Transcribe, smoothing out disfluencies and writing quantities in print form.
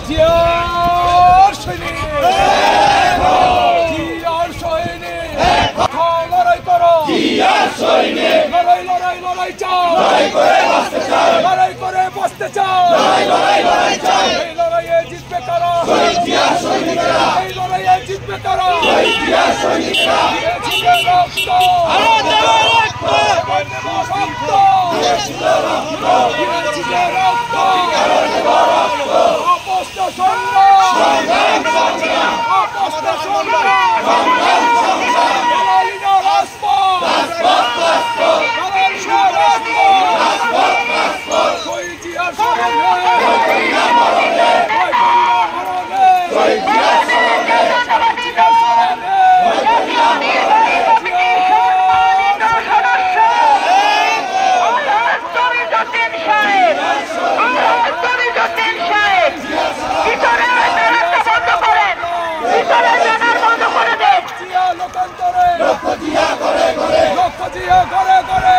জিয়ার সৈনিক, জিয়ার সৈনিক, লড়াই করো, জিয়ার সৈনিক, লড়াই লড়াই লড়াই চাও, লড়াই করে বাঁচতে চাও, লড়াই করে বাঁচতে চাও, লড়াই লড়াই চাই, এই লড়াইয়ে জিতবে কারা, জিয়ার সৈনিকরা, এই লড়াইয়ে জিতবে কারা, জিয়ার সৈনিকরা, দিয়েছিল রক্ত, আরো দেব রক্ত, দেব রক্ত, দিয়েছিল রক্ত, দিয়েছিল রক্ত, আরো দেব রক্ত, অপস্ত সংগ্রাম, সংগ্রাম সংগ্রাম, অপস্ত সংগ্রাম, সংগ্রাম সংগ্রাম, লালিনা রাজপথ, রাজপথ রাজপথ, লালিনা রাজপথ, রাজপথ রাজপথ, শহীদ জিয়ার স্মরণে, লালিনা মরণে, লালিনা মরণে, শহীদ জিয়ার স্মরণে, শহীদ জিয়ার স্মরণে, লালিনা মরণে, লক্ষ জিয়া করে করে, লক্ষ জিয়া করে করে,